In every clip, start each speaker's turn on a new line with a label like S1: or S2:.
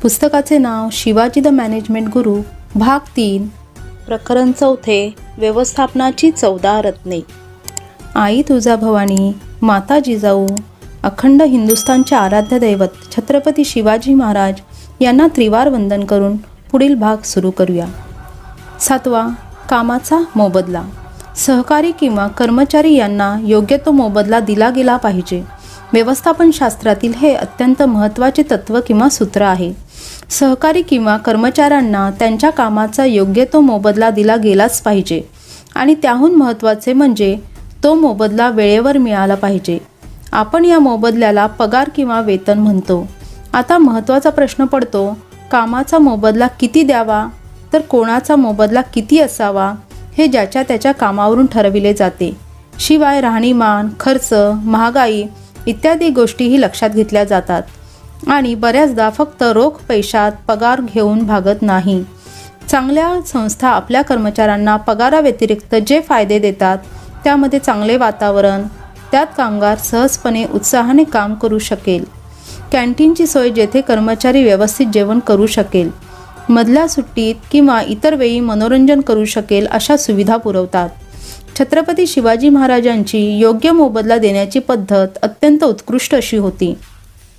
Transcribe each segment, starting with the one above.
S1: पुस्तकाचे नाव Shivaji the management गुरु, भाग 3, प्रकरण 4, व्यवस्थापनाची 14 रत्ने। आई तुळजाभवानी, माता जिजाऊ, अखंड हिंदुस्थानचे आराध्य दैवत छत्रपती शिवाजी महाराज यांना त्रिवार वंदन करून पुढील भाग सुरू करूया। 7. कामाचा मोबदला। सहकारी किंवा कर्मचारी यांना योग्य तो मोबदला दिला गेला पाहिजे। व्यवस्थापन शास्त्रातील हे अत्यंत महत्त्वाचे तत्त्व किंवा सूत्र आहे। सहकारी किंवा कर्मचाऱ्यांना त्यांच्या कामाचा योग्य तो मोबदला दिला गेलाच पाहिजे आणि त्याहून महत्त्वाचे म्हणजे तो मोबदला वेळेवर मिळाला पाहिजे। आपण या मोबदल्याला पगार किंवा वेतन म्हणतो। आता महत्त्वाचा प्रश्न पडतो, कामाचा मोबदला किती द्यावा, तर कोणाचा मोबदला किती असावा हे ज्याच्या त्याच्या कामावरून ठरविले जाते। शिवाय राहणीमान, खर्च, महागाई इत्यादी गोष्टीही लक्षात घेतल्या जातात आणि बऱ्याचदा फक्त रोख पैशात पगार घेऊन भागत नाही। चांगल्या संस्था आपल्या कर्मचाऱ्यांना पगाराव्यतिरिक्त जे फायदे देतात त्यामध्ये चांगले वातावरण, त्यात कामगार सहजपणे उत्साहाने काम करू शकेल, कॅन्टीनची सोय जेथे कर्मचारी व्यवस्थित जेवण करू शकेल, मधल्या सुट्टीत किंवा इतर वेळी मनोरंजन करू शकेल अशा सुविधा पुरवतात। छत्रपती शिवाजी महाराजांची योग्य मोबदला देण्याची पद्धत अत्यंत उत्कृष्ट अशी होती।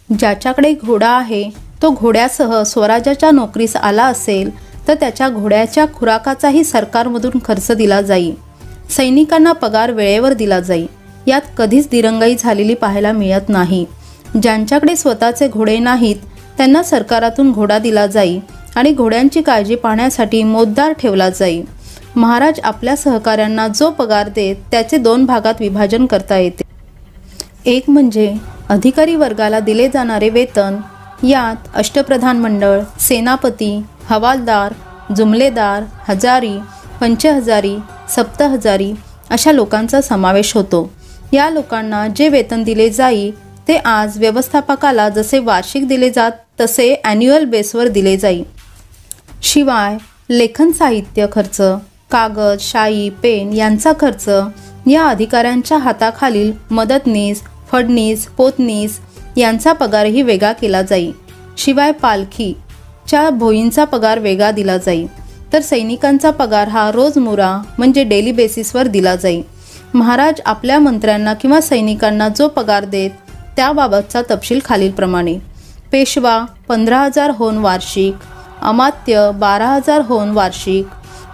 S1: ज्याच्याकडे घोडा आहे तो घोड्यासह स्वराज्याच्या नोकरीस आला असेल तर त्याच्या घोड्याच्या खुराकाचाही सरकारमधून खर्च दिला जाई। सैनिकांना पगार वेळेवर दिला जाई। यात कधीच दिरंगाई झालेली पाहायला मिळत नाही। ज्यांच्याकडे स्वतःचे घोडे नाहीत त्यांना सरकारातून घोडा दिला जाई आणि घोड्यांची काळजी पाहण्यासाठी मोतदार ठेवला जाई। महाराज आपल्या सहकाऱ्यांना जो पगार देत त्याचे 2 भागात विभाजन करता येते। एक म्हणजे अधिकारी वर्गाला दिले जाणारे वेतन। यात अष्टप्रधान मंडळ, सेनापती, हवालदार, जुमलेदार, हजारी, पंचहजारी, सप्तहजारी अशा लोकांचा समावेश होतो। या लोकांना जे वेतन दिले जाई ते आज व्यवस्थापकाला जसे वार्षिक दिले जात तसे ॲन्युअल बेसवर दिले जाई। शिवाय लेखन साहित्य खर्च, कागद, शाई, पेन यांचा खर्च या अधिकाऱ्यांच्या हाताखालील मदतनीस, फडणीस, पोतनीस यांचा पगारही वेगळा केला जाई। शिवाय पालखीच्या भोईंचा पगार वेगळा दिला जाई। तर सैनिकांचा पगार हा रोजमुरा म्हणजे डेली बेसिसवर दिला जाई। महाराज आपल्या मंत्र्यांना किंवा सैनिकांना जो पगार देत त्याबाबतचा तपशील खालीलप्रमाणे। पेशवा 15,000 होन वार्षिक, अमात्य 12,000 होन वार्षिक,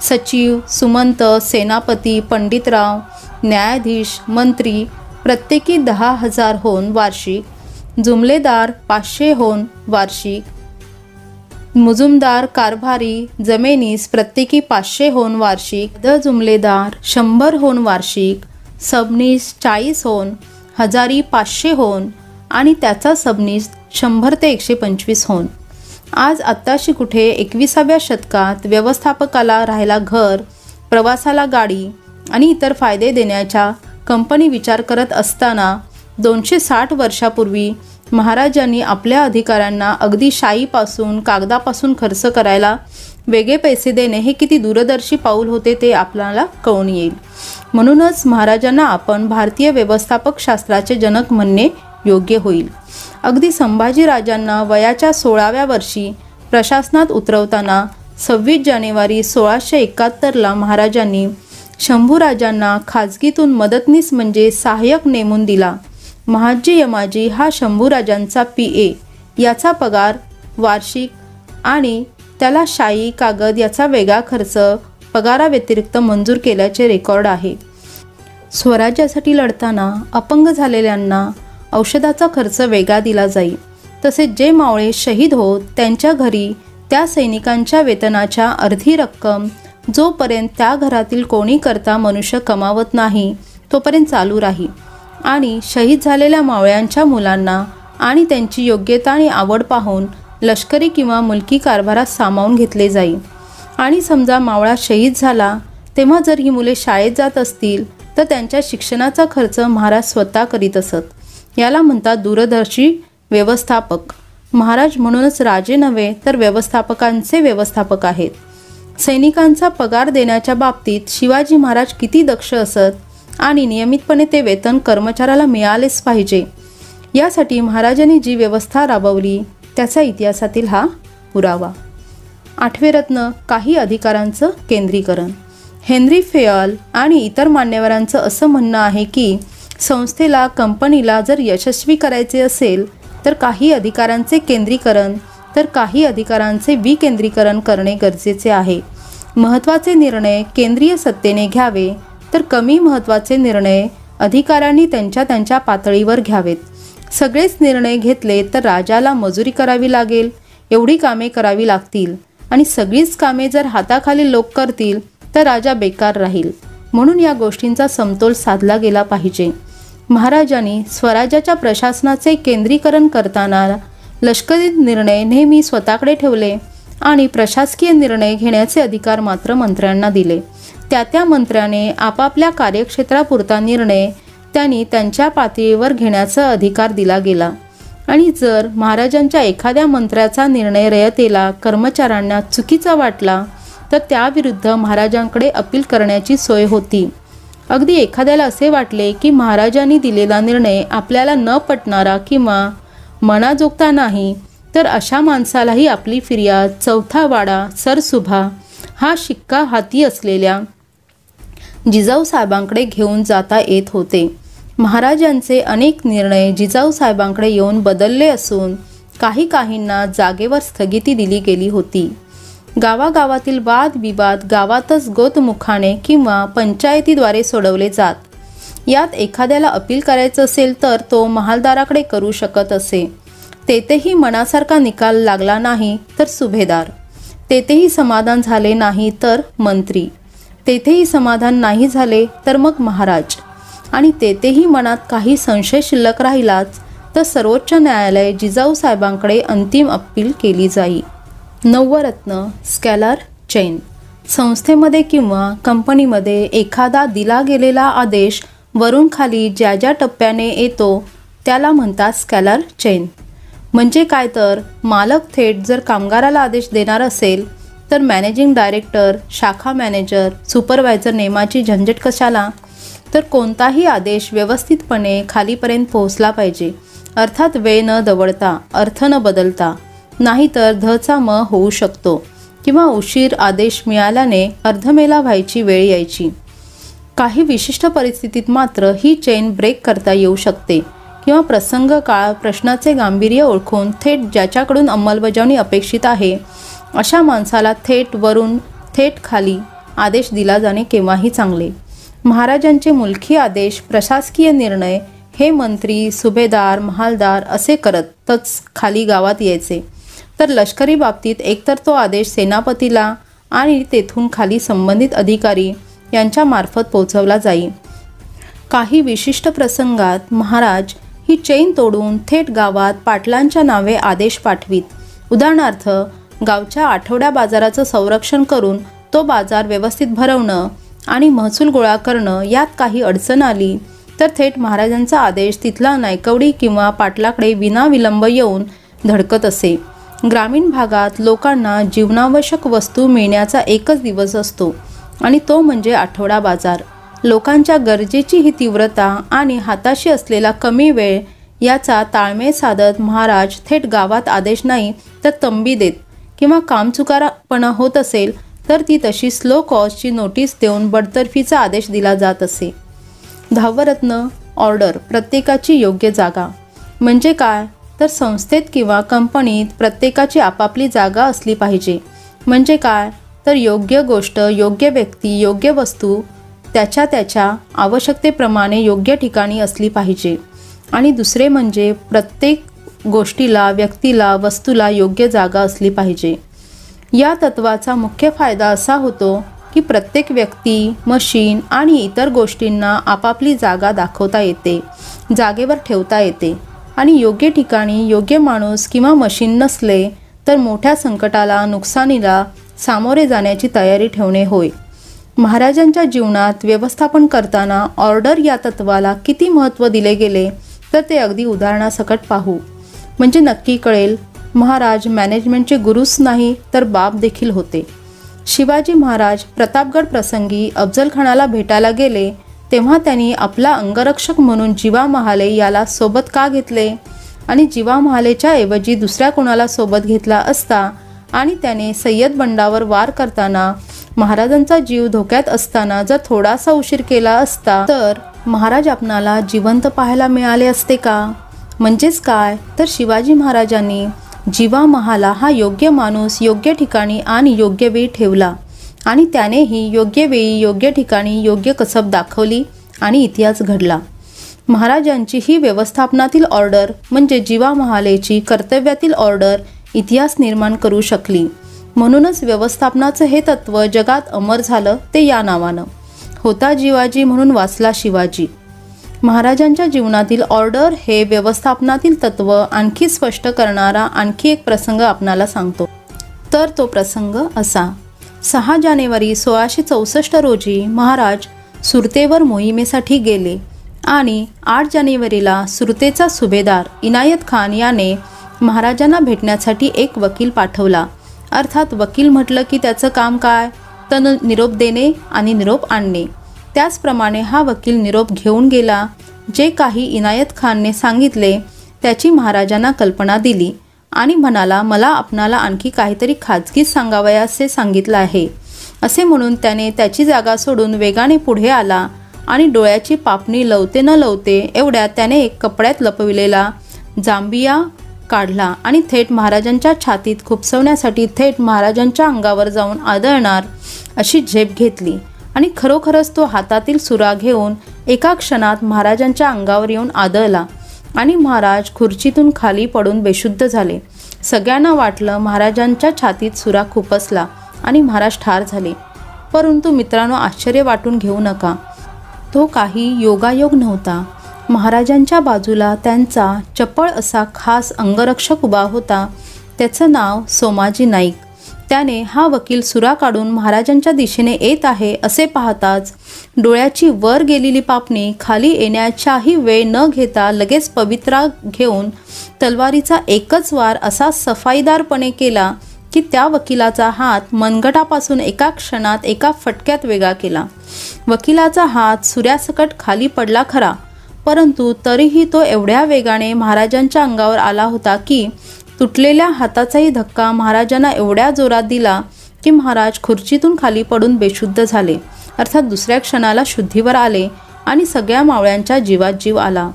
S1: सचिव, सुमंत, सेनापती, पंडितराव, न्यायाधीश, मंत्री प्रत्येकी 10,000 होन वार्षिक, जुमलेदार 500 होन वार्षिक, मुजुमदार, कारभारी, जमेनीस प्रत्येकी 500 होन वार्षिक, जुमलेदार 100 होन वार्षिक, सबनीस 40 होन, हजारी 500 होन आणि त्याचा सबनीस 100 ते 125 होन। आज आत्ताशी कुठे 21व्या शतकात व्यवस्थापकाला राहायला घर, प्रवासाला गाडी आणि इतर फायदे देण्याच्या कंपनी विचार करत असताना 260 वर्षापूर्वी महाराजांनी आपल्या अधिकाऱ्यांना अगदी शाईपासून कागदापासून खर्च करायला वेगळे पैसे देणे हे किती दूरदर्शी पाऊल होते ते आपल्याला कळून येईल। म्हणूनच महाराजांना आपण भारतीय व्यवस्थापक शास्त्राचे जनक म्हणणे योग्य होईल। अगदी संभाजी राजांना वयाच्या 16व्या वर्षी प्रशासनात उतरवताना 26 जानेवारी 1671ला महाराजांनी शंभूराजांना खाजगीतून मदतनीस म्हणजे सहाय्यक नेमून दिला। महाजी यमाजी हा शंभूराजांचा PA, याचा पगार वार्षिक आणि त्याला शाई, कागद याचा वेगळा खर्च पगाराव्यतिरिक्त मंजूर केल्याचे रेकॉर्ड आहे। स्वराज्यासाठी लढताना अपंग झालेल्यांना औषधाचा खर्च वेगळा दिला जाई। तसेच जे मावळे शहीद होत त्यांच्या घरी त्या सैनिकांच्या वेतनाच्या अर्धी रक्कम जोपर्यंत त्या घरातील कोणी करता मनुष्य कमावत नाही तोपर्यंत चालू राही आणि शहीद झालेल्या मावळ्यांच्या मुलांना आणि त्यांची योग्यता आणि आवड पाहून लष्करी किंवा मुलकी कारभारात सामावून घेतले जाई। आणि समजा मावळा शहीद झाला तेव्हा जर ही मुले शाळेत जात असतील तर त्यांच्या शिक्षणाचा खर्च महाराज स्वतः करीत असत। याला म्हणतात दूरदर्शी व्यवस्थापक। महाराज म्हणूनच राजे नव्हे तर व्यवस्थापकांचे व्यवस्थापक आहेत। सैनिकांचा पगार देण्याच्या बाबतीत शिवाजी महाराज किती दक्ष असत आणि नियमितपणे ते वेतन कर्मचाऱ्याला मिळालेच पाहिजे। यासाठी महाराजांनी जी व्यवस्था राबवली त्याचा इतिहासातील हा पुरावा. 8वे रत्न, काही अधिकारांचं केंद्रीकरण. हेनरी फेयल आणि इतर मान्यवरांचं असं म्हणणं आहे की संस्थेला, कंपनीला जर यशस्वी करायचे असेल तर काही अधिकारांचे केंद्रीकरण तर काही अधिकारांचे विकेंद्रीकरण करणे गरजेचे आहे. महत्त्वाचे निर्णय केंद्रीय सत्तेने घ्यावे तर कमी महत्त्वाचे निर्णय अधिकाऱ्यांनी त्यांच्या पातळीवर घ्यावेत. सगळेच निर्णय घेतले तर राजाला मजुरी करावी लागेल, एवढी कामे करावी लागतील आणि सगळीच कामे जर हाताखाली लोक करतील तर राजा बेकार राहील. म्हणून या गोष्टींचा समतोल साधला गेला पाहिजे. महाराजांनी स्वराज्याच्या प्रशासनाचे केंद्रीकरण करताना लष्करी निर्णय नेहमी स्वतःकडे ठेवले आणि प्रशासकीय निर्णय घेण्याचे अधिकार मात्र मंत्र्यांना दिले. त्या मंत्र्याने आपापल्या कार्यक्षेत्रापुरता निर्णय त्यांनी त्यांच्या पातळीवर घेण्याचा अधिकार दिला गेला. आणि जर महाराजांच्या एखाद्या मंत्र्याचा निर्णय रयतेला, कर्मचाऱ्यांना चुकीचा वाटला तर त्याविरुद्ध महाराजांकडे अपील करण्याची सोय होती. अगदी एखाद्याला असे वाटले की महाराजांनी दिलेला निर्णय आपल्याला न पटणारा किंवा मनाजोगता नाही तर अशा माणसालाही आपली फिर्याद चौथा वाडा सरसुभा हा शिक्का हाती असलेल्या जिजाऊ साहेबांकडे घेऊन जाता येत होते. महाराजांचे अनेक निर्णय जिजाऊ साहेबांकडे येऊन बदलले असून काहींना जागेवर स्थगिती दिली गेली होती. गावागावातील वादविवाद गावातच गोतमुखाने किंवा पंचायतीद्वारे सोडवले जात. यात एखाद्याला अपील करायचं असेल तर तो महालदाराकडे करू शकत असे. तेथेही मनासारखा निकाल लागला नाही तर सुभेदार, तेथेही समाधान झाले नाही तर मंत्री, तेथेही समाधान नाही झाले तर मग महाराज, आणि तेथेही मनात काही संशय शिल्लक राहिलाच तर सर्वोच्च न्यायालय जिजाऊ साहेबांकडे अंतिम अपील केली जाई. 9व रत्न, स्कॅलर चेन. संस्थेमध्ये किंवा कंपनीमध्ये एखादा दिला गेलेला आदेश वरून खाली ज्या टप्प्याने येतो त्याला म्हणतात स्कॅलर चेन. म्हणजे काय तर मालक थेट जर कामगाराला आदेश देणार असेल तर मॅनेजिंग डायरेक्टर, शाखा मॅनेजर, सुपरवायझर नेमाची झंझट कशाला. तर कोणताही आदेश व्यवस्थितपणे खालीपर्यंत पोहोचला पाहिजे, अर्थात वेळ न दवडता, अर्थ न बदलता, नाहीतर धचा म होऊ शकतो किंवा उशीर आदेश मिळाल्याने अर्धमेला व्हायची वेळ यायची. काही विशिष्ट परिस्थितीत मात्र ही चेन ब्रेक करता येऊ शकते किंवा प्रसंग काळ प्रश्नाचे गांभीर्य ओळखून थेट ज्याच्याकडून अंमलबजावणी अपेक्षित आहे अशा माणसाला थेट वरून थेट खाली आदेश दिला जाणे केव्हाही चांगले. महाराजांचे मुलकी आदेश, प्रशासकीय निर्णय हे मंत्री, सुभेदार, महालदार असे करतच खाली गावात यायचे. तर लष्करी बाबतीत एकतर तो आदेश सेनापतीला आणि तेथून खाली संबंधित अधिकारी यांच्या मार्फत पोहोचवला जाई. काही विशिष्ट प्रसंगात महाराज ही चेन तोडून थेट गावात पाटलांच्या नावे आदेश पाठवीत. उदाहरणार्थ, गावच्या आठवड्या बाजाराचं संरक्षण करून तो बाजार व्यवस्थित भरवणं आणि महसूल गोळा करणं यात काही अडचण आली तर थेट महाराजांचा आदेश तिथला नायकवडी किंवा पाटलाकडे विनाविलंब येऊन धडकत असे. ग्रामीण भागात लोकांना जीवनावश्यक वस्तू मिळण्याचा एकच दिवस असतो आणि तो म्हणजे आठवडा बाजार. लोकांच्या गरजेची ही तीव्रता आणि हाताशी असलेला कमी वेळ याचा ताळमेळ साधत महाराज थेट गावात आदेश नाही तर तंबी देत किंवा कामचुकारपणा होत असेल तर ती तशी स्लो कॉजची नोटीस देऊन बडतर्फीचा आदेश दिला जात असे. 10व रत्न, ऑर्डर, प्रत्येकाची योग्य जागा. म्हणजे काय तर संस्थेत किंवा कंपनीत प्रत्येकाची आपापली जागा असली पाहिजे. म्हणजे काय तर योग्य गोष्ट, योग्य व्यक्ती, योग्य वस्तू त्याच्या आवश्यकतेप्रमाणे योग्य ठिकाणी असली पाहिजे. आणि दुसरे म्हणजे प्रत्येक गोष्टीला, व्यक्तीला, वस्तूला योग्य जागा असली पाहिजे. या तत्वाचा मुख्य फायदा असा होतो की प्रत्येक व्यक्ती, मशीन आणि इतर गोष्टींना आपापली जागा दाखवता येते, जागेवर ठेवता येते आणि योग्य ठिकाणी योग्य माणूस किंवा मशीन नसले तर मोठ्या संकटाला, नुकसानीला सामोरे जाण्याची तयारी ठेवणे होय. महाराजांच्या जीवनात व्यवस्थापन करताना ऑर्डर या तत्वाला किती महत्त्व दिले गेले तर ते अगदी उदाहरणासकट पाहू, म्हणजे नक्की कळेल. महाराज मॅनेजमेंटचे गुरुच नाही तर बाप देखील होते. शिवाजी महाराज प्रतापगड प्रसंगी अफजलखानाला भेटायला गेले तेव्हा त्यांनी आपला अंगरक्षक म्हणून जीवा महाले याला सोबत का घेतले आणि जीवा महालेच्या ऐवजी दुसऱ्या कोणाला सोबत घेतला असता आणि त्याने सय्यद बंडावर वार करताना महाराजांचा जीव धोक्यात असताना जर थोडासा उशीर केला असता तर महाराज आपणाला जिवंत पाहायला मिळाले असते का? म्हणजेच काय तर शिवाजी महाराजांनी जीवा महाला हा योग्य माणूस योग्य ठिकाणी आणि योग्य वेळी ठेवला आणि त्यानेही योग्य वेळी योग्य ठिकाणी योग्य कसब दाखवली आणि इतिहास घडला. महाराजांची ही व्यवस्थापनातील ऑर्डर म्हणजे जीवा महालेची कर्तव्यातील ऑर्डर इतिहास निर्माण करू शकली. म्हणूनच व्यवस्थापनाचं हे तत्त्व जगात अमर झालं ते या नावानं. होता जिवाजी म्हणून वाचला शिवाजी. महाराजांच्या जीवनातील ऑर्डर हे व्यवस्थापनातील तत्त्व आणखी स्पष्ट करणारा आणखी एक प्रसंग आपणाला सांगतो. तर तो प्रसंग असा. 6 जानेवारी 1664 रोजी महाराज सुरतेवर मोहिमेसाठी गेले आणि 8 जानेवारीला सुरतेचा सुभेदार इनायत खान याने महाराजांना भेटण्यासाठी एक वकील पाठवला. अर्थात वकील म्हटलं की त्याचं काम काय तर निरोप देणे आणि निरोप आणणे. त्याचप्रमाणे हा वकील निरोप घेऊन गेला. जे काही इनायत खानने सांगितले त्याची महाराजांना कल्पना दिली आणि म्हणाला, मला आपणाला आणखी काहीतरी खाजगी सांगावयाचे सांगितलं आहे. असे म्हणून त्याने त्याची जागा सोडून वेगाने पुढे आला आणि डोळ्याची पापणी लवते न लवते एवढ्यात त्याने एक कपड्यात लपविलेला जांबिया काढला आणि थेट महाराजांच्या छातीत खुपसवण्यासाठी थेट महाराजांच्या अंगावर जाऊन आदळणार अशी झेप घेतली आणि खरोखरच तो हातातील सुरा घेऊन एका क्षणात महाराजांच्या अंगावर येऊन आदळला आणि महाराज खुर्चीतून खाली पडून बेशुद्ध झाले. सगळ्यांना वाटलं महाराजांच्या छातीत सुरा खुपसला आणि महाराज ठार झाले. परंतु मित्रांनो, आश्चर्य वाटून घेऊ नका. तो काही योगायोग नव्हता. महाराजांच्या बाजूला त्यांचा चपळ असा खास अंगरक्षक उभा होता. त्याचं नाव सोमाजी नाईक. त्याने हा वकील सुरा काढून महाराजांच्या दिशेने येत आहे असे पाहताच डोळ्याची वर गेलेली पापणी खाली येण्याचाही वेळ न घेता लगेच पवित्रा घेऊन तलवारीचा एकच वार असा सफाईदारपणे केला की त्या वकिलाचा हात मनगटापासून एका क्षणात एका फटक्यात वेगळा केला. वकिलाचा हात सूर्यासकट खाली पडला खरा, परंतु तरीही तो एवढ्या वेगाने महाराजांच्या अंगावर आला होता की तुटलेल्या हाताचाही धक्का महाराजांना एवढ्या जोरात दिला की महाराज खुर्चीतून खाली पडून बेशुद्ध झाले. अर्थात दुसऱ्या क्षणाला शुद्धीवर आले आणि सगळ्या मावळ्यांच्या जीवात जीव आला.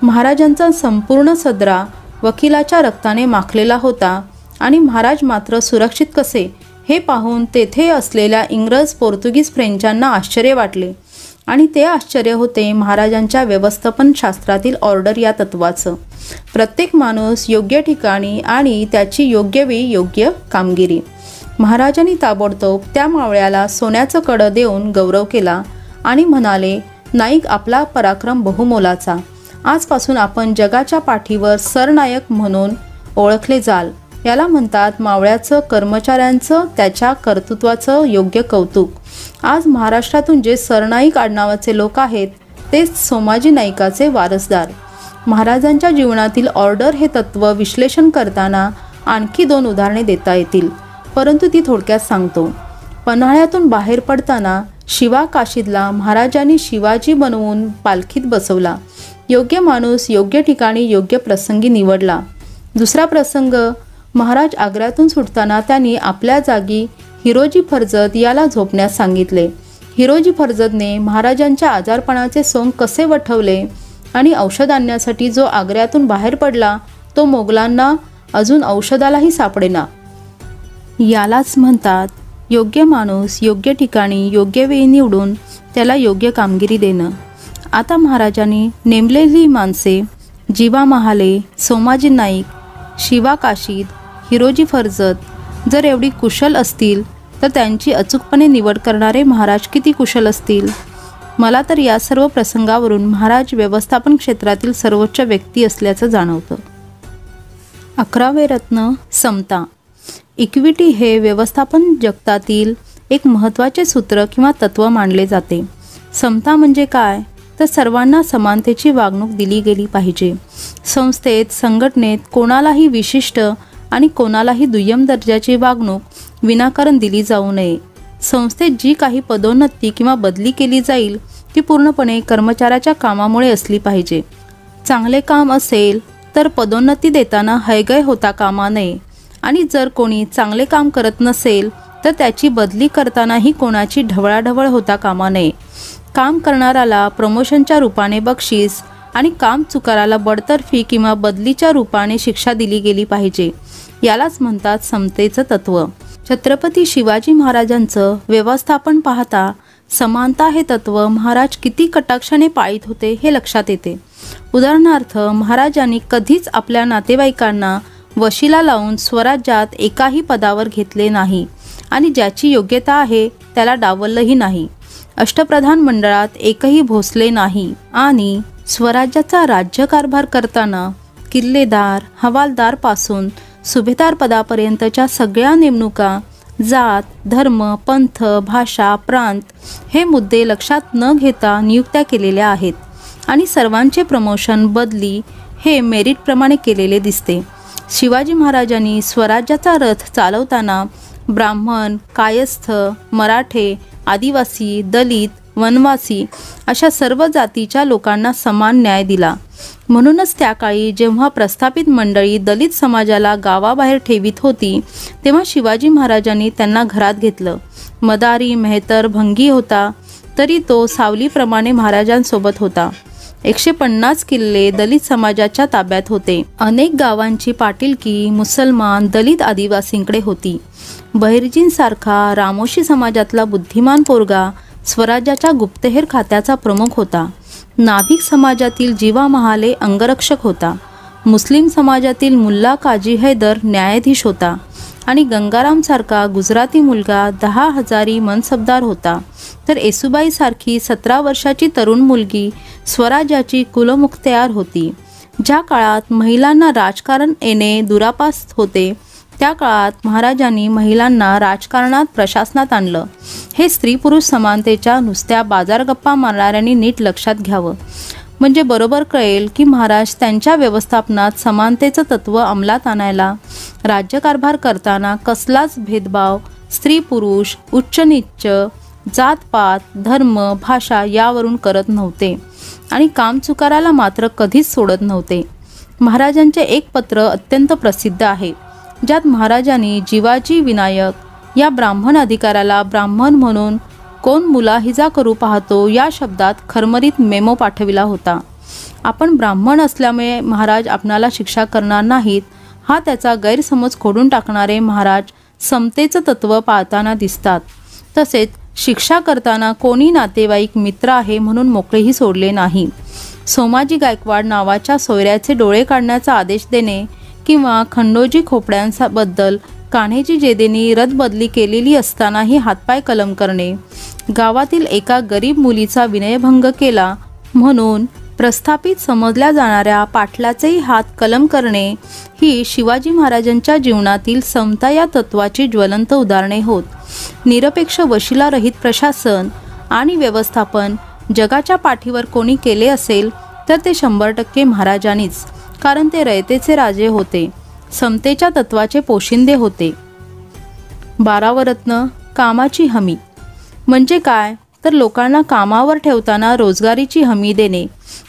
S1: महाराजांचा संपूर्ण सदरा वकिलाच्या रक्ताने माखलेला होता आणि महाराज मात्र सुरक्षित कसे हे पाहून तेथे असलेल्या इंग्रज, पोर्तुगीज, फ्रेंचांना आश्चर्य वाटले आणि ते आश्चर्य होते महाराजांच्या व्यवस्थापन शास्त्रातील ऑर्डर या तत्वाचं. प्रत्येक माणूस योग्य ठिकाणी आणि त्याची योग्य वेळी योग्य कामगिरी. महाराजांनी ताबडतोब त्या मावळ्याला सोन्याचं कडं देऊन गौरव केला आणि म्हणाले, नाईक, आपला पराक्रम बहुमोलाचा. आजपासून आपण जगाच्या पाठीवर सरनायक म्हणून ओळखले जाल. याला म्हणतात मावळ्याचं, कर्मचाऱ्यांचं, त्याच्या कर्तृत्वाचं योग्य कौतुक. आज महाराष्ट्रातून जे सरनाईक आडनावाचे लोक आहेत तेच सोमाजी नाईकाचे वारसदार. महाराजांच्या जीवनातील ऑर्डर हे तत्त्व विश्लेषण करताना आणखी 2 उदाहरणे देता येतील, परंतु ती थोडक्यात सांगतो. पन्हाळ्यातून बाहेर पडताना शिवा काशीदला महाराजांनी शिवाजी बनवून पालखीत बसवला. योग्य माणूस योग्य ठिकाणी योग्य प्रसंगी निवडला. दुसरा प्रसंग, महाराज आग्र्यातून सुटताना त्यांनी आपल्या जागी हिरोजी फर्जद याला झोपण्यास सांगितले. हिरोजी फर्जदने महाराजांच्या आजारपणाचे सोंग कसे वठवले आणि औषध आणण्यासाठी जो आग्र्यातून बाहेर पडला तो मोगलांना अजून औषधालाही सापडेना. यालाच म्हणतात योग्य माणूस योग्य ठिकाणी योग्य वेळी निवडून त्याला योग्य कामगिरी देणं. आता महाराजांनी नेमलेली माणसे जीवा महाले, सोमाजी नाईक, शिवा काशीद, हिरोजी फर्जद जर एवढी कुशल असतील तर त्यांची अचूकपणे निवड करणारे महाराज किती कुशल असतील. मला तर या सर्व प्रसंगावरून महाराज व्यवस्थापन क्षेत्रातील सर्वोच्च व्यक्ती असल्याचं जाणवतं. 11वे रत्न, समता. इक्विटी हे व्यवस्थापन जगतातील एक महत्त्वाचे सूत्र किंवा तत्त्व मानले जाते. समता म्हणजे काय तर सर्वांना समानतेची वागणूक दिली गेली पाहिजे. संस्थेत, संघटनेत कोणालाही विशिष्ट आणि कोणालाही दुय्यम दर्जाची वागणूक विनाकारण दिली जाऊ नये. संस्थेत जी काही पदोन्नती किंवा बदली केली जाईल ती पूर्णपणे कर्मचाऱ्याच्या कामामुळे असली पाहिजे. चांगले काम असेल तर पदोन्नती देताना हयगय होता कामा नये आणि जर कोणी चांगले काम करत नसेल तर त्याची बदली करतानाही कोणाची ढवळाढवळ होता कामा नये. काम करणाऱ्याला प्रमोशनच्या रूपाने बक्षीस आणि काम चुकाराला बडतर्फी किंवा बदलीच्या रूपाने शिक्षा दिली गेली पाहिजे. यालाच म्हणतात समतेचं तत्त्व. छत्रपती शिवाजी महाराजांचं व्यवस्थापन पाहता समानता हे तत्त्व महाराज किती कटाक्षाने पाळीत होते हे लक्षात येते. उदाहरणार्थ, महाराजांनी कधीच आपल्या नातेवाईकांना वशिला लावून स्वराज्यात एकाही पदावर घेतले नाही आणि ज्याची योग्यता आहे त्याला डावललंही नाही. अष्टप्रधान मंडळात एकही भोसले नाही आणि स्वराज्याचा राज्यकारभार करताना किल्लेदार, हवालदार पासून सुभेदार पदापर्यंतच्या सगळ्या नेमणुका जात, धर्म, पंथ, भाषा, प्रांत हे मुद्दे लक्षात न घेता नियुक्त्या केलेल्या आहेत आणि सर्वांचे प्रमोशन, बदली हे मेरिटप्रमाणे केलेले दिसते. शिवाजी महाराजांनी स्वराज्याचा रथ चालवताना ब्राह्मण, कायस्थ, मराठे, आदिवासी, दलित, वनवासी अशा सर्व जातीच्या लोकांना समान न्याय दिला. म्हणूनच त्या काळी जेव्हा प्रस्थापित मंडळी दलित समाजाला गावाबाहेर ठेवीत होती तेव्हा शिवाजी महाराजांनी त्यांना घरात घेतलं. मदारी, मेहतर, भंगी होता तरी तो सावलीप्रमाणे महाराजांसोबत होता. 150 किल्ले दलित समाजाच्या ताब्यात होते. अनेक गावांची पाटीलकी मुसलमान, दलित, आदिवासींकडे होती. बहिर्जींसारखा रामोशी समाजातला बुद्धिमान पोरगा स्वराज्याच्या गुप्तहेर खात्याचा प्रमुख होता. नाभिक समाजातील जीवा महाले अंगरक्षक होता. मुस्लिम समाजातील मुल्ला काजी हैदर न्यायाधीश होता आणि गंगारामसारखा गुजराती मुलगा 10,000 मनसबदार होता. तर येसुबाईसारखी 17 वर्षाची तरुण मुलगी स्वराज्याची कुलमुख्तयार होती. ज्या काळात महिलांना राजकारण येणे दुरापास्त होते त्या काळात महाराजांनी महिलांना राजकारणात, प्रशासनात आणलं. हे स्त्री पुरुष समानतेच्या नुसत्या बाजारगप्पा मारणाऱ्यांनी नीट लक्षात घ्यावं. म्हणजे बरोबर कळेल की महाराज त्यांच्या व्यवस्थापनात समानतेचं तत्त्व अंमलात आणायला राज्यकारभार करताना कसलाच भेदभाव स्त्री पुरुष, उच्च नीच, जातपात, धर्म, भाषा यावरून करत नव्हते आणि काम चुकाराला मात्र कधीच सोडत नव्हते. महाराजांचे एक पत्र अत्यंत प्रसिद्ध आहे ज्यात महाराजांनी जीवाजी विनायक या ब्राह्मण अधिकाऱ्याला ब्राह्मण म्हणून कोण मुलाहिजा करू पाहतो या शब्दात खरमरीत मेमो पाठविला होता. आपण ब्राह्मण असल्यामुळे महाराज आपणाला शिक्षा करणार नाहीत हा त्याचा गैरसमज खोडून टाकणारे महाराज समतेचं तत्त्व पाळताना दिसतात. तसेच शिक्षा करताना कोणी नातेवाईक मित्र आहे म्हणून मोकळेही सोडले नाही. सोमाजी गायकवाड नावाच्या सोयऱ्याचे डोळे काढण्याचा आदेश देणे किंवा खंडोजी खोपड्यांबद्दल कान्हेजी जेदेंनी रदबदली केलेली असतानाही हातपाय कलम करणे, गावातील एका गरीब मुलीचा विनयभंग केला म्हणून प्रस्थापित समजल्या जाणाऱ्या पाटलाचेही हात कलम करणे ही शिवाजी महाराजांच्या जीवनातील समता या तत्त्वाची ज्वलंत उदाहरणे होत. निरपेक्ष वशिलारहित प्रशासन आणि व्यवस्थापन जगाच्या पाठीवर कोणी केले असेल तर ते 100% महाराजांनीच, कारण ते रयतेचे राजे होते, समतेच्या तत्वाचे पोशिंदे होते. 12व रत्न कामाची हमी म्हणजे काय तर लोकांना कामावर ठेवताना रोजगारीची हमी देणे.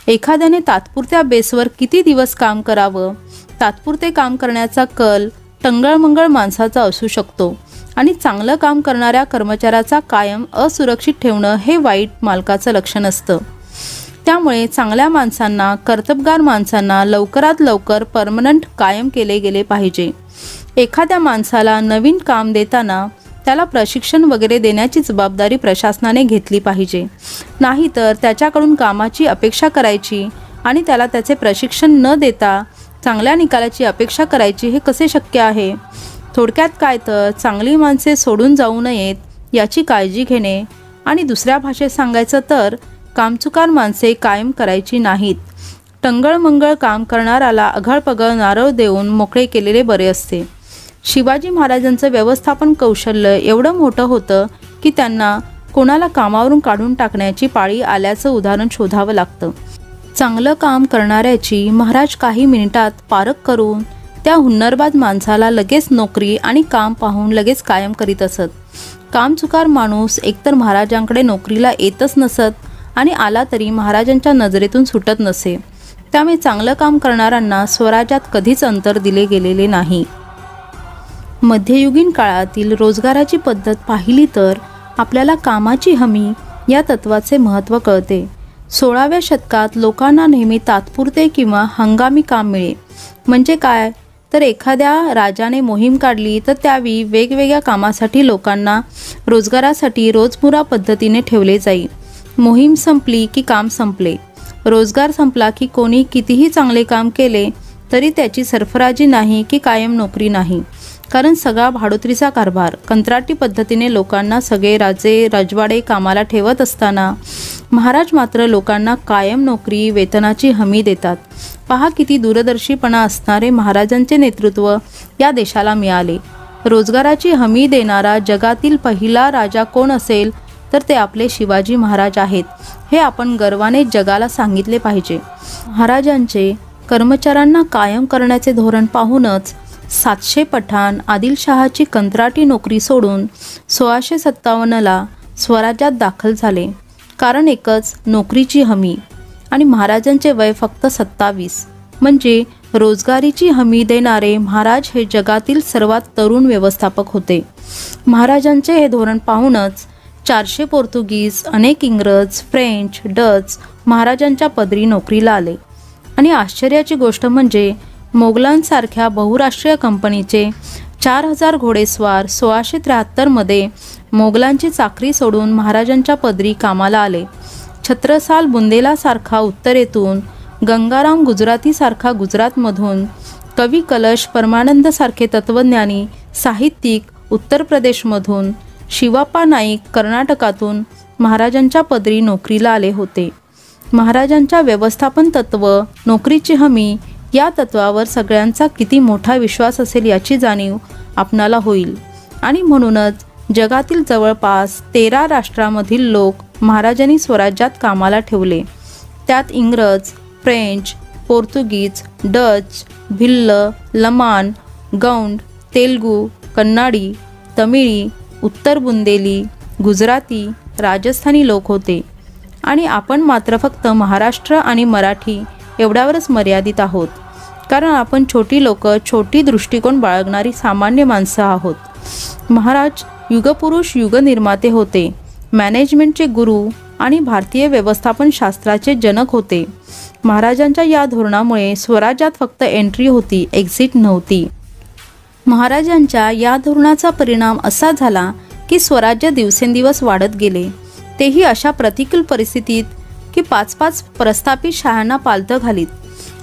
S1: एखाद्याने तात्पुरत्या बेसवर किती दिवस काम करावं, तात्पुरते काम करण्याचा कल टंगळमंगळ माणसाचा असू शकतो आणि चांगलं काम करणाऱ्या कर्मचाऱ्याचा कायम असुरक्षित ठेवणं हे वाईट मालकाचं लक्षण असतं. त्यामुळे चांगल्या माणसांना, कर्तबगार माणसांना लवकरात लवकर परमनंट कायम केले गेले पाहिजे. एखाद्या माणसाला नवीन काम देताना त्याला प्रशिक्षण वगैरे देण्याची जबाबदारी प्रशासनाने घेतली पाहिजे. नाहीतर त्याच्याकडून कामाची अपेक्षा करायची आणि त्याला त्याचे प्रशिक्षण न देता चांगल्या निकालाची अपेक्षा करायची हे कसे शक्य आहे. थोडक्यात काय तर चांगली माणसे सोडून जाऊ नयेत याची काळजी घेणे आणि दुसऱ्या भाषेत सांगायचं तर कामचुकार माणसे कायम करायची नाहीत. टंगळमंगळ काम करणाऱ्याला अघळपघळ नारळ देऊन मोकळे केलेले बरे असते. शिवाजी महाराजांचं व्यवस्थापन कौशल्य एवढं मोठं होतं की त्यांना कोणाला कामावरून काढून टाकण्याची पाळी आल्याचं उदाहरण शोधावं लागतं. चांगलं काम करणाऱ्याची महाराज काही मिनिटात पारख करून त्या हुन्नरबाज माणसाला लगेच नोकरी आणि काम पाहून लगेच कायम करीत असत. कामचुकार माणूस एकतर महाराजांकडे नोकरीला येतच नसत आणि आला तरी महाराजांच्या नजरेतून सुटत नसे. त्यामुळे चांगलं काम करणाऱ्यांना स्वराज्यात कधीच अंतर दिले गेलेले नाही. मध्ययुगीन काळातील रोजगाराची पद्धत पाहिली तर आपल्याला कामाची हमी या तत्वाचे महत्त्व कळते. 16व्या शतकात लोकांना नेहमी तात्पुरते किंवा हंगामी काम मिळे. म्हणजे काय तर एखाद्या राजाने मोहीम काढली तर त्यावेळी वेगवेगळ्या कामासाठी लोकांना रोजगारासाठी रोजमुरा पद्धतीने ठेवले जाई. मोहीम संपली की काम संपले. रोजगार संपला की कोणी कितीही चांगले काम केले तरी त्याची सरफराजी नाही की कायम नोकरी नाही. कारण सगळा भाडोत्रीचा कारभार. कंत्राटी पद्धतीने लोकांना सगळे राजे राजवाडे कामाला ठेवत असताना महाराज मात्र लोकांना कायम नोकरी वेतनाची हमी देतात. पहा किती दूरदर्शीपणा असणारे महाराजांचे नेतृत्व या देशाला मिळाले. रोजगाराची हमी देणारा जगातील पहिला राजा कोण असेल तर ते आपले शिवाजी महाराज आहेत. हे आपण गर्वाने जगाला सांगितले पाहिजे. महाराजांचे कर्मचाऱ्यांना कायम करण्याचे धोरण पाहूनच 700 पठाण आदिलशहाची कंत्राटी नोकरी सोडून 1657ला स्वराज्यात दाखल झाले. कारण एकच, नोकरीची हमी. आणि महाराजांचे वय फक्त 27. म्हणजे रोजगारीची हमी देणारे महाराज हे जगातील सर्वात तरुण व्यवस्थापक होते. महाराजांचे हे धोरण पाहूनच 400 पोर्तुगीज, अनेक इंग्रज, फ्रेंच, डच महाराजांच्या पदरी नोकरीला आले. आणि आश्चर्याची गोष्ट म्हणजे मोगलांसारख्या बहुराष्ट्रीय कंपनीचे 4000 घोडेस्वार 1673मध्ये मोगलांची चाकरी सोडून महाराजांच्या पदरी कामाला आले. छत्रसाल बुंदेलासारखा उत्तरेतून, गंगाराम गुजरातीसारखा गुजरातमधून, कवी कलश परमानंदसारखे तत्त्वज्ञानी साहित्यिक उत्तर प्रदेशमधून, शिवाप्पा नाईक कर्नाटकातून महाराजांच्या पदरी नोकरीला आले होते. महाराजांच्या व्यवस्थापन तत्त्व, नोकरीची हमी या तत्वावर सगळ्यांचा किती मोठा विश्वास असेल याची जाणीव आपणाला होईल. आणि म्हणूनच जगातील जवळपास 13 राष्ट्रामधील लोक महाराजांनी स्वराज्यात कामाला ठेवले. त्यात इंग्रज, फ्रेंच, पोर्तुगीज, डच, भिल्ल, लमाण, गौंड, तेलुगू, कन्नाडी, तमिळी, उत्तर बुंदेली, गुजराती, राजस्थानी लोक होते. आणि आपण मात्र फक्त महाराष्ट्र आणि मराठी एवढ्यावरच मर्यादित आहोत. कारण आपण छोटी लोक, छोटी दृष्टिकोन बाळगणारी सामान्य माणसं आहोत. महाराज युगपुरुष, युगनिर्माते होते. मॅनेजमेंटचे गुरु आणि भारतीय व्यवस्थापन शास्त्राचे जनक होते. महाराजांच्या या धोरणामुळे स्वराज्यात फक्त एंट्री होती, एक्झिट नव्हती. महाराजांच्या या धोरणाचा परिणाम असा झाला की स्वराज्य दिवसेंदिवस वाढत गेले. तेही अशा प्रतिकूल परिस्थितीत की 5-5 प्रस्थापित शहांना पालथं घालीत.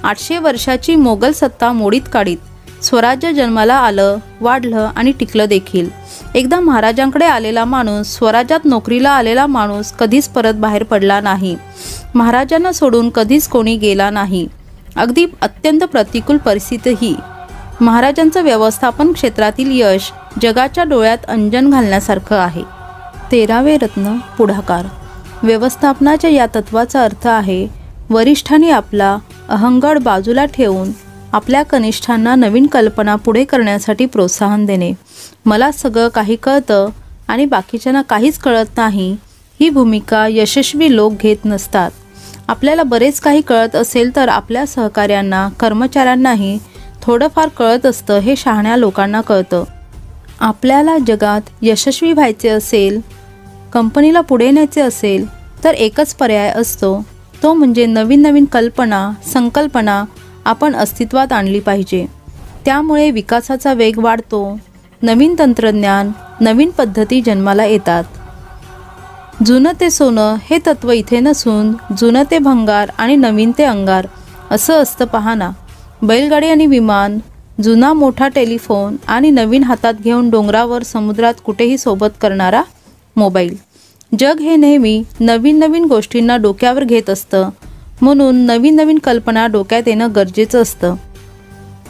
S1: 800 वर्षाची मोगल सत्ता मोडीत काढीत स्वराज्य जन्माला आलं, वाढलं आणि टिकलं देखील. एकदा महाराजांकडे आलेला माणूस, स्वराज्यात नोकरीला आलेला माणूस कधीच परत बाहेर पडला नाही. महाराजांना सोडून कधीच कोणी गेला नाही. अगदी अत्यंत प्रतिकूल परिस्थितीही महाराजांचं व्यवस्थापन क्षेत्रातील यश जगाच्या डोळ्यात अंजन घालण्यासारखं आहे. 13वे रत्न, पुढाकार. व्यवस्थापनाच्या या तत्वाचा अर्थ आहे वरिष्ठांनी आपला अहंकार बाजूला ठेवून आपल्या कनिष्ठांना नवीन कल्पना पुढे करण्यासाठी प्रोत्साहन देणे. मला सगळं काही कळतं आणि बाकीच्यांना काहीच कळत नाही, ही भूमिका यशस्वी लोक घेत नसतात. आपल्याला बरेच काही कळत असेल तर आपल्या सहकाऱ्यांना, कर्मचाऱ्यांनाही थोडंफार कळत असतं हे शहाण्या लोकांना कळतं. आपल्याला जगात यशस्वी व्हायचे असेल, कंपनीला पुढे न्यायचे असेल तर एकच पर्याय असतो, तो म्हणजे नवीन नवीन कल्पना, संकल्पना आपण अस्तित्वात आणली पाहिजे. त्यामुळे विकासाचा वेग वाढतो. नवीन तंत्रज्ञान, नवीन पद्धती जन्माला येतात. जुनं ते सोनं हे तत्त्व इथे नसून जुनं ते भंगार आणि नवीन ते अंगार असं असतं. पहा ना, बैलगाडी आणि विमान, जुना मोठा टेलिफोन आणि नवीन हातात घेऊन डोंगरावर, समुद्रात कुठेही सोबत करणारा मोबाईल. जग हे नेहमी नवीन नवीन गोष्टींना डोक्यावर घेत असतं. म्हणून नवीन नवीन कल्पना डोक्यात येणं गरजेचं असतं.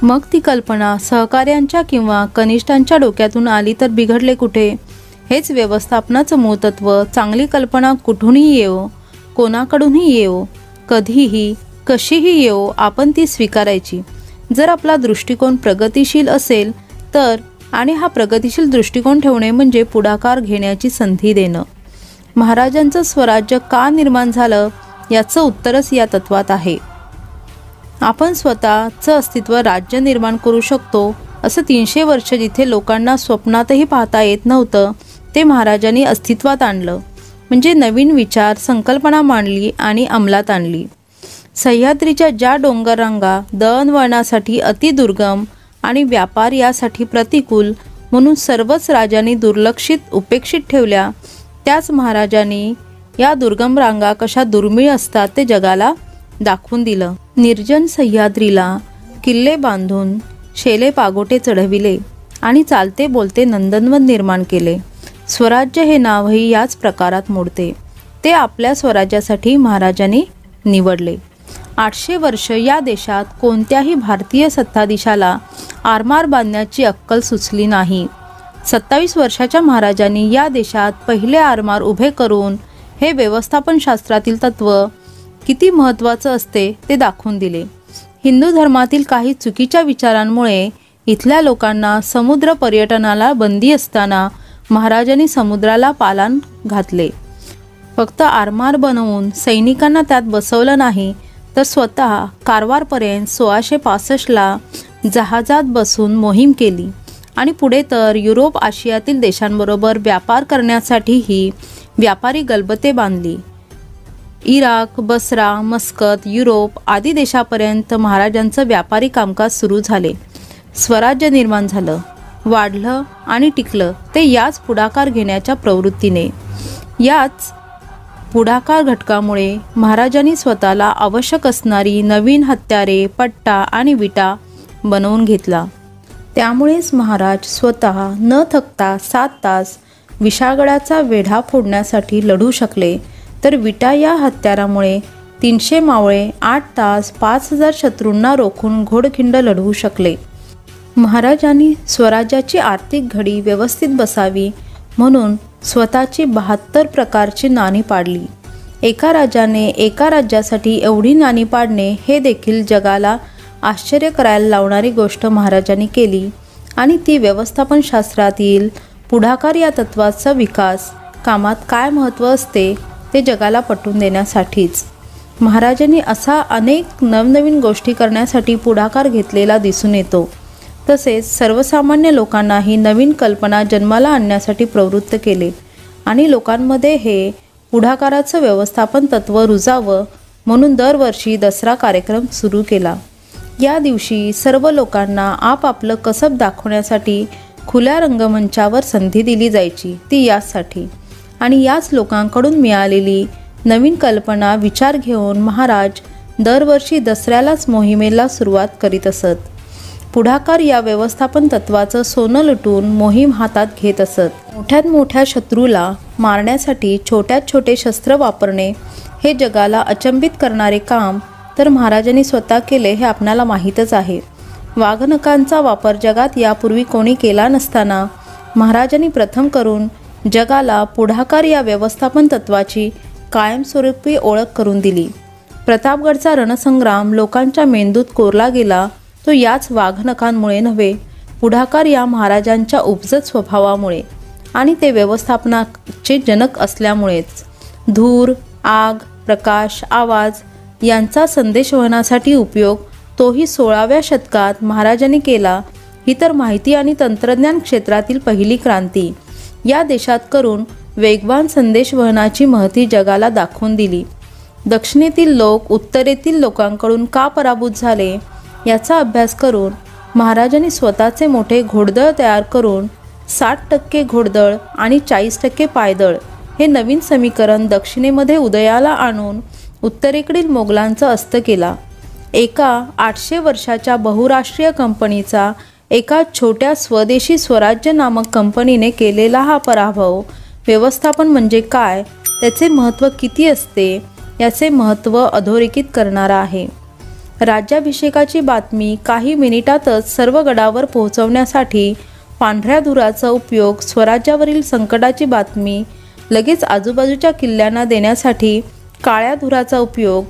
S1: मग ती कल्पना सहकार्यांच्या किंवा कनिष्ठांच्या डोक्यातून आली तर बिघडले कुठे? हेच व्यवस्थापनाचं मूळ तत्व. चांगली कल्पना कुठूनही येवो, कोणाकडूनही येवो, कधीही कशीही येवो, आपण ती स्वीकारायची. जर आपला दृष्टिकोन प्रगतिशील असेल तर, आणि हा प्रगतिशील दृष्टिकोन ठेवणे म्हणजे पुढाकार घेण्याची संधी देणं. महाराजांचं स्वराज्य का निर्माण झालं याचं उत्तरच या तत्वात आहे. आपण स्वतःचं अस्तित्व राज्य निर्माण करू शकतो असं 300 वर्ष जिथे लोकांना स्वप्नातही पाहता येत नव्हतं ते महाराजांनी अस्तित्वात आणलं. म्हणजे नवीन विचार संकल्पना मांडली आणि अंमलात आणली. सह्याद्रीच्या ज्या डोंगररांगा दळणवळणासाठी अतिदुर्गम आणि व्यापार यासाठी प्रतिकूल म्हणून सर्वच राजांनी दुर्लक्षित उपेक्षित ठेवल्या, त्याच महाराजांनी या दुर्गम रांगा कशा दुर्मिळ असतात ते जगाला दाखवून दिलं. निर्जन सह्याद्रीला किल्ले बांधून शेले पागोटे चढविले आणि चालते बोलते नंदनवन निर्माण केले. स्वराज्य हे नावही याच प्रकारात मोडते. ते आपल्या स्वराज्यासाठी महाराजांनी निवडले. 800 वर्ष या देशात कोणत्याही भारतीय सत्ताधीशाला आरमार बांधण्याची अक्कल सुचली नाही. 27 वर्षाच्या महाराजांनी या देशात पहिले आरमार उभे करून हे व्यवस्थापनशास्त्रातील तत्त्व किती महत्त्वाचं असते ते दाखवून दिले. हिंदू धर्मातील काही चुकीच्या विचारांमुळे इथल्या लोकांना समुद्र पर्यटनाला बंदी असताना महाराजांनी समुद्राला पालान घातले. फक्त आरमार बनवून सैनिकांना त्यात बसवलं नाही, तर स्वतः कारवारपर्यंत 1665ला जहाजात बसून मोहीम केली आणि पुढे तर युरोप आशियातील देशांबरोबर व्यापार करण्यासाठीही व्यापारी गलबते बांधली. इराक, बसरा, मस्कत, युरोप आदी देशापर्यंत महाराजांचं व्यापारी कामकाज सुरू झाले. स्वराज्य निर्माण झालं, वाढलं आणि टिकलं ते याच पुढाकार घेण्याच्या प्रवृत्तीने. याच पुढाकार घटकामुळे महाराजांनी स्वतःला आवश्यक असणारी नवीन हत्यारे, पट्टा आणि विटा बनवून घेतला. त्यामुळेच महाराज स्वतः न थकता 7 तास विशाळगडाचा वेढा फोडण्यासाठी लढू शकले, तर विटा या हत्यारामुळे 300 मावळे 8 तास 5000 शत्रूंना रोखून घोडखिंड लढवू शकले. महाराजांनी स्वराज्याची आर्थिक घडी व्यवस्थित बसावी म्हणून स्वतःची 72 प्रकारची नाणी पाडली. एका राजाने एका राज्यासाठी एवढी नाणी पाडणे हे देखील जगाला आश्चर्य करायला लावणारी गोष्ट महाराजांनी केली आणि ती व्यवस्थापनशास्त्रातील पुढाकार या तत्त्वाचा विकास कामात काय महत्त्व असते ते जगाला पटवून देण्यासाठीच. महाराजांनी असा अनेक नवनवीन गोष्टी करण्यासाठी पुढाकार घेतलेला दिसून येतो. तसेच सर्वसामान्य लोकांनाही नवीन कल्पना जन्माला आणण्यासाठी प्रवृत्त केले आणि लोकांमध्ये हे पुढाकाराचं व्यवस्थापन तत्त्व रुजावं म्हणून दरवर्षी दसरा कार्यक्रम सुरू केला. या दिवशी सर्व लोकांना आपापलं कसब दाखवण्यासाठी खुल्या रंगमंचावर संधी दिली जायची. ती यासाठी आणि याच लोकांकडून मिळालेली नवीन कल्पना विचार घेऊन महाराज दरवर्षी दसऱ्यालाच मोहिमेला सुरुवात करीत असत. पुढाकार या व्यवस्थापन तत्त्वाचं सोनं लुटून मोहीम हातात घेत असत. मोठ्यात मोठ्या शत्रूला मारण्यासाठी छोट्यात छोटे शस्त्र वापरणे हे जगाला अचंबित करणारे काम तर महाराजांनी स्वतः केले हे आपणाला माहीतच आहे. वाघनखांचा वापर जगात यापूर्वी कोणी केला नसताना महाराजांनी प्रथम करून जगाला पुढाकार या व्यवस्थापन तत्त्वाची कायमस्वरूपी ओळख करून दिली. प्रतापगडचा रणसंग्राम लोकांच्या मेंदूत कोरला गेला तो याच वाघनखांमुळे नव्हे, पुढाकार या महाराजांच्या उपजत स्वभावामुळे आणि ते व्यवस्थापनाचे जनक असल्यामुळेच. धूर, आग, प्रकाश, आवाज यांचा संदेशवहनासाठी उपयोग तोही 16व्या शतकात महाराजांनी केला. ही तर माहिती आणि तंत्रज्ञान क्षेत्रातील पहिली क्रांती या देशात करून वेगवान संदेशवहनाची महती जगाला दाखवून दिली. दक्षिणेतील लोक उत्तरेतील लोकांकडून का पराभूत झाले याचा अभ्यास करून महाराजांनी स्वतःचे मोठे घोडदळ तयार करून 60% घोडदळ आणि 40% पायदळ हे नवीन समीकरण दक्षिणेमध्ये उदयाला आणून उत्तरेकडील मोगलांचा अस्त केला. एका 800 वर्षाच्या बहुराष्ट्रीय कंपनीचा एका छोट्या स्वदेशी स्वराज्य नामक कंपनीने केलेला हा पराभव व्यवस्थापन म्हणजे काय, त्याचे महत्त्व किती असते याचे महत्त्व अधोरेखित करणारा आहे. राज्याभिषेकाची बातमी काही मिनिटातच सर्व गडावर पोहोचवण्यासाठी पांढऱ्या धुराचा उपयोग, स्वराज्यावरील संकटाची बातमी लगेच आजूबाजूच्या किल्ल्यांना देण्यासाठी काळ्या धुराचा उपयोग,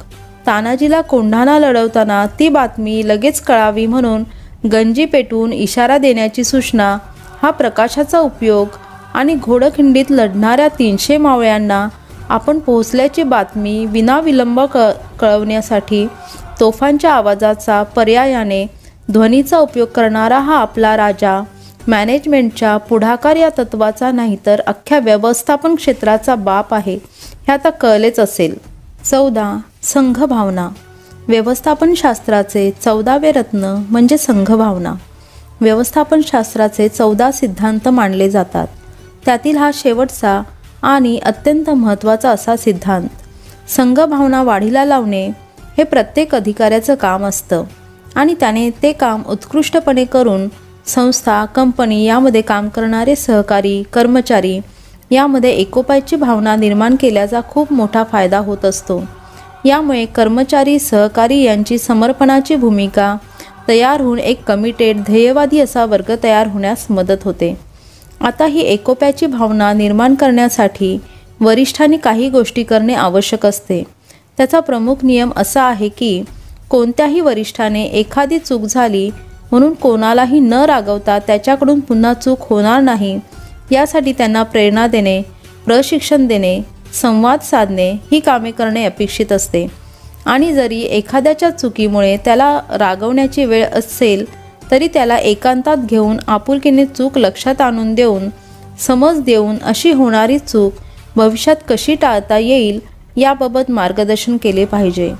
S1: तानाजीला कोंढाणा लढवताना ती बातमी लगेच कळावी म्हणून गंजी पेटवून इशारा देण्याची सूचना, हा प्रकाशाचा उपयोग आणि घोडखिंडीत लढणाऱ्या 300 मावळ्यांना आपण पोहोचल्याची बातमी विनाविलंब कळवण्यासाठी तोफांच्या आवाजाचा पर्यायाने ध्वनीचा उपयोग करणारा हा आपला राजा मॅनेजमेंटच्या पुढाकार या तत्वाचा नाही तर अख्ख्या व्यवस्थापन क्षेत्राचा बाप आहे हे आता कळलेच असेल. 14. संघभावना. व्यवस्थापन शास्त्राचे 14वे रत्न म्हणजे संघभावना. व्यवस्थापन शास्त्राचे 14 सिद्धांत मानले जातात. त्यातील हा शेवटचा आणि अत्यंत महत्त्वाचा असा सिद्धांत, संघभावना वाढीला लावणे हे प्रत्येक अधिकाऱ्याचं काम असतं आणि त्याने ते काम उत्कृष्टपणे करून संस्था, कंपनी यामध्ये काम करणारे सहकारी, कर्मचारी यामध्ये एकोप्याची भावना निर्माण केल्याचा खूप मोठा फायदा होत असतो. यामुळे कर्मचारी, सहकारी यांची समर्पणाची भूमिका तयार होऊन एक कमिटेड, ध्येयवादी असा वर्ग तयार होण्यास मदत होते. आता ही एकोप्याची भावना निर्माण करण्यासाठी वरिष्ठांनी काही गोष्टी करणे आवश्यक असते. त्याचा प्रमुख नियम असा आहे की कोणत्याही वरिष्ठाने एखादी चूक झाली म्हणून कोणालाही न रागवता त्याच्याकडून पुन्हा चूक होणार नाही यासाठी त्यांना प्रेरणा देणे, प्रशिक्षण देणे, संवाद साधणे ही कामे करणे अपेक्षित असते. आणि जरी एखाद्याच्या चुकीमुळे त्याला रागवण्याची वेळ असेल तरी त्याला एकांतात घेऊन आपुलकीने चूक लक्षात आणून देऊन, समज देऊन अशी होणारी चूक भविष्यात कशी टाळता येईल याबाबत मार्गदर्शन केले पाहिजे.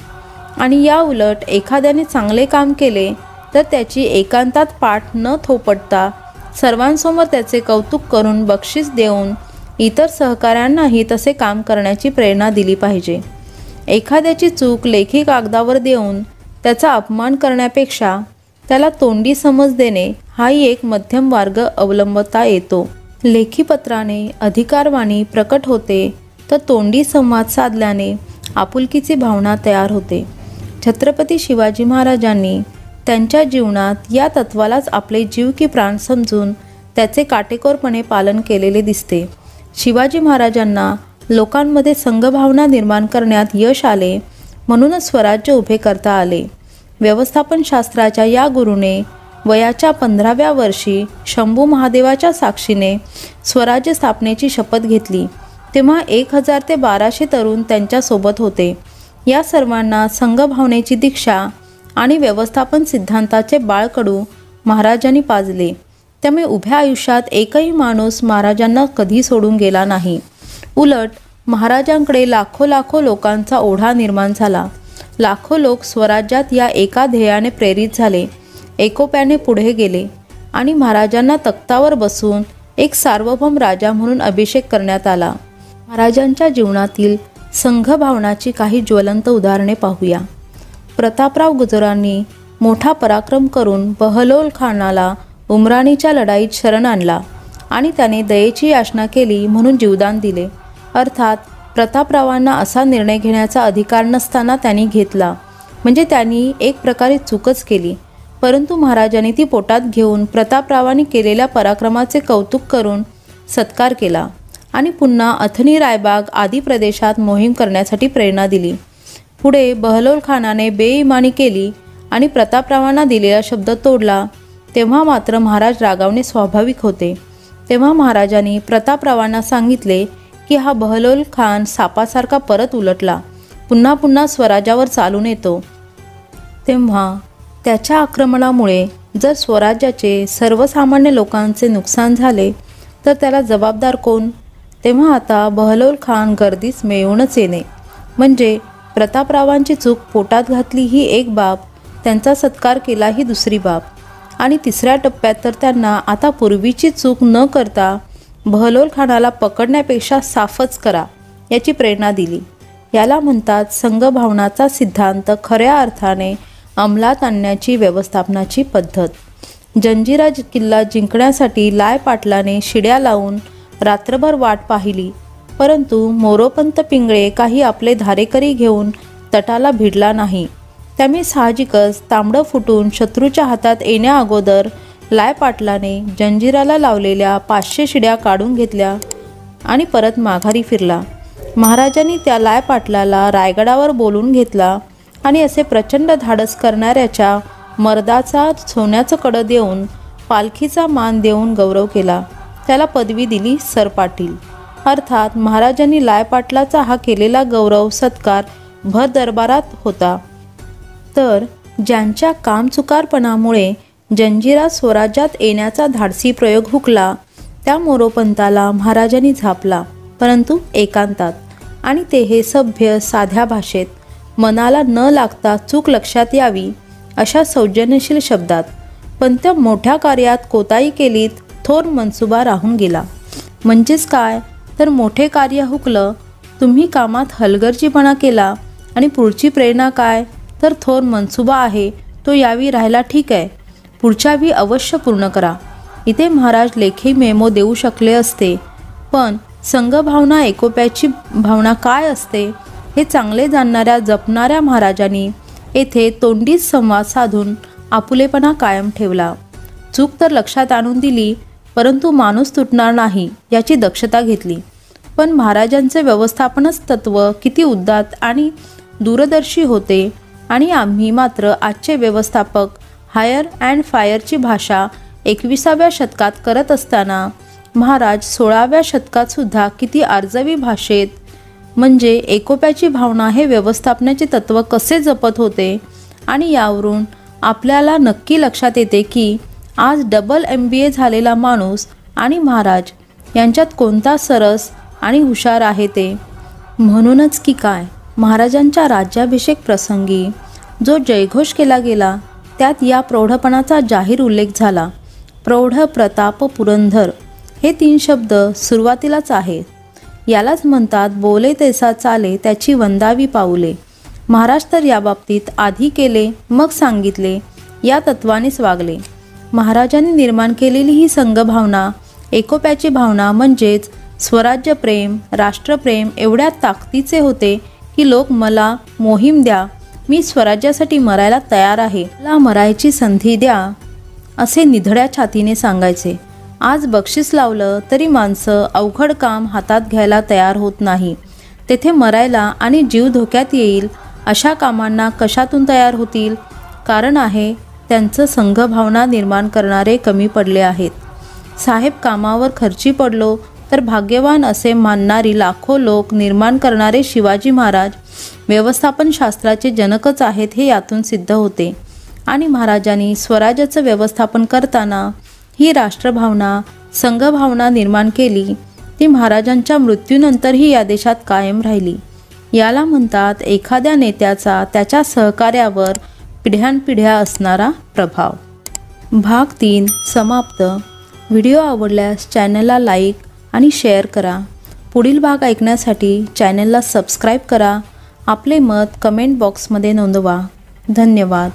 S1: आणि या उलट एखाद्याने चांगले काम केले तर त्याची एकांतात पाठ न थोपटता सर्वांसमोर त्याचे कौतुक करून बक्षीस देऊन इतर सहकाऱ्यांनाही तसे काम करण्याची प्रेरणा दिली पाहिजे. एखाद्याची चूक लेखी कागदावर देऊन त्याचा अपमान करण्यापेक्षा त्याला तोंडी समज देणे हाही एक मध्यम मार्ग अवलंबता येतो. लेखी पत्राने अधिकारवाणी प्रकट होते तर तोंडी संवाद साधल्याने आपुलकीची भावना तयार होते. छत्रपती शिवाजी महाराजांनी त्यांच्या जीवनात या तत्वालाच आपले जीव की प्राण समजून त्याचे काटेकोरपणे पालन केलेले दिसते. शिवाजी महाराजांना लोकांमध्ये संघभावना निर्माण करण्यात यश आले म्हणूनच स्वराज्य उभे करता आले. व्यवस्थापन शास्त्राच्या या गुरुने वयाच्या 15व्या वर्षी शंभू महादेवाच्या साक्षीने स्वराज्य स्थापनेची शपथ घेतली. तेव्हा 1000 ते 1200 तरुण त्यांच्यासोबत होते. या सर्वांना संघभावनेची दीक्षा आणि व्यवस्थापन सिद्धांताचे बाळकडू महाराजांनी पाजले. त्यामुळे उभ्या आयुष्यात एकही माणूस महाराजांना कधी सोडून गेला नाही. उलट महाराजांकडे लाखो लोकांचा ओढा निर्माण झाला. लाखो लोक स्वराज्यात या एका ध्येयाने प्रेरित झाले, एकोप्याने पुढे गेले आणि महाराजांना तख्तावर बसून एक सार्वभौम राजा म्हणून अभिषेक करण्यात आला. महाराजांच्या जीवनातील संघभावनाची काही ज्वलंत उदाहरणे पाहूया. प्रतापराव गुजरांनी मोठा पराक्रम करून बहलोल खानाला उमराणीच्या लढाईत शरण आणला आणि त्याने दयेची याचना केली म्हणून जीवदान दिले. अर्थात प्रतापरावांना असा निर्णय घेण्याचा अधिकार नसताना त्यांनी घेतला, म्हणजे त्यांनी एक प्रकारे चूकच केली. परंतु महाराजांनी ती पोटात घेऊन प्रतापरावांनी केलेल्या पराक्रमाचे कौतुक करून सत्कार केला आणि पुन्हा अथनी, रायबाग आदी प्रदेशात मोहीम करण्यासाठी प्रेरणा दिली. पुढे बहलोल खानाने बेईमानी केली आणि प्रतापरावांना दिलेला शब्द तोडला. तेव्हा मात्र महाराज रागावणे स्वाभाविक होते. तेव्हा महाराजांनी प्रतापरावांना सांगितले की हा बहलोल खान सापासारखा परत उलटला, पुन्हा स्वराज्यावर चालून येतो. तेव्हा त्याच्या आक्रमणामुळे जर स्वराज्याचे, सर्वसामान्य लोकांचे नुकसान झाले तर त्याला जबाबदार कोण? तेव्हा आता बहलोल खान गर्दीस मिळवूनच येणे म्हणजे प्रतापरावांची चूक पोटात घातली ही एक बाब, त्यांचा सत्कार केला ही दुसरी बाब आणि तिसऱ्या टप्प्यात तर त्यांना आता पूर्वीची चूक न करता बहलोल खानाला पकडण्यापेक्षा साफच करा याची प्रेरणा दिली. याला म्हणतात संघभावनाचा सिद्धांत खऱ्या अर्थाने अंमलात आणण्याची व्यवस्थापनाची पद्धत. जंजिरा किल्ला जिंकण्यासाठी लाय पाटलाने शिड्या लावून रात्रभर वाट पाहिली, परंतु मोरोपंत पिंगळे काही आपले धारेकरी घेऊन तटाला भिडला नाही. त्यामुळे साहजिकच तांबडं फुटून शत्रूच्या हातात येण्या अगोदर लाय पाटलाने जंजिराला लावलेल्या 500 शिड्या काढून घेतल्या आणि परत माघारी फिरला. महाराजांनी त्या लाय पाटलाला रायगडावर बोलून घेतला आणि असे प्रचंड धाडस करणाऱ्याच्या मर्दाचा सोन्याचं कडं देऊन पालखीचा मान देऊन गौरव केला. त्याला पदवी दिली सरपाटील. अर्थात महाराजांनी लाय पाटलाचा हा केलेला गौरव सत्कार भर दरबारात होता. तर ज्यांच्या कामचुकारपणामुळे जंजिरा स्वराज्यात येण्याचा धाडसी प्रयोग हुकला त्या मोरोपंताला महाराजांनी झापला, परंतु एकांतात, आणि ते हे सभ्य साध्या भाषेत, मनाला न लागता चूक लक्षात यावी अशा सौजन्यशील शब्दात. पण त्या मोठ्या कार्यात कोताही केलीत थोर मनसुबा राहून गेला. म्हणजेच काय तर मोठे कार्य हुकलं, तुम्ही कामात हलगर्जीपणा केला आणि पुढची प्रेरणा काय तर थोर मनसुबा आहे तो यावी राहिला, ठीक आहे, पुढच्यावी अवश्य पूर्ण करा. इथे महाराज लेखी मेमो देऊ शकले असते, पण संघभावना एकोप्याची भावना काय असते हे चांगले जाणणाऱ्या जपणाऱ्या महाराजांनी येथे तोंडीच संवाद साधून आपुलेपणा कायम ठेवला. चूक तर लक्षात आणून दिली, परंतु माणूस तुटणार नाही याची दक्षता घेतली. पण महाराजांचे व्यवस्थापनच तत्व किती उदात्त आणि दूरदर्शी होते, आणि आम्ही मात्र आजचे व्यवस्थापक हायर अँड फायरची भाषा 21व्या शतकात करत असताना महाराज 16व्या शतकातसुद्धा किती आर्जवी भाषेत, म्हणजे एकोप्याची भावना हे व्यवस्थापनाचे तत्त्व कसे जपत होते. आणि यावरून आपल्याला नक्की लक्षात येते की आज डबल MBA झालेला माणूस आणि महाराज यांच्यात कोणता सरस आणि हुशार आहे ते. म्हणूनच की काय महाराजांच्या राज्याभिषेक प्रसंगी जो जयघोष केला गेला त्यात या प्रौढपणाचा जाहीर उल्लेख झाला. प्रौढ प्रताप पुरंदर हे 3 शब्द सुरुवातीलाच आहेत. यालाच म्हणतात बोले तैसा चाले त्याची वंदावी पाऊले. महाराज तर याबाबतीत आधी केले मग सांगितले या तत्वानेच वागले. महाराजांनी निर्माण केलेली ही संघभावना, एकोप्याची भावना म्हणजेच स्वराज्यप्रेम, राष्ट्रप्रेम एवढ्या ताकदीचे होते की लोक मला मोहीम द्या, मी स्वराज्यासाठी मरायला तयार आहे, मला मरायची संधी द्या असे निधड्या छातीने सांगायचे. आज बक्षीस लावलं तरी माणसं अवघड काम हातात घ्यायला तयार होत नाही. तेथे मरायला आणि जीव धोक्यात येईल अशा कामांना कशातून तयार होतील. कारण आहे त्यांचं संघभावना निर्माण करणारे कमी पडले आहेत. साहेब कामावर खर्ची पडलो तर भाग्यवान असे मानणारी लाखो लोक निर्माण करणारे शिवाजी महाराज व्यवस्थापन शास्त्राचे जनकच आहेत हे यातून सिद्ध होते. आणि महाराजांनी स्वराज्याचं व्यवस्थापन करताना ही राष्ट्रभावना, संघभावना निर्माण केली, ती महाराजांच्या मृत्यूनंतरही या देशात कायम राहिली. याला म्हणतात एखाद्या नेत्याचा त्याच्या सहकार्यावर पिढ्यानपिढ्या असणारा प्रभाव. भाग 3 समाप्त. व्हिडिओ आवडल्यास चॅनलला लाईक आणि शेअर करा. पुढील भाग ऐकण्यासाठी चॅनलला सबस्क्राईब करा. आपले मत कमेंट बॉक्समध्ये नोंदवा. धन्यवाद.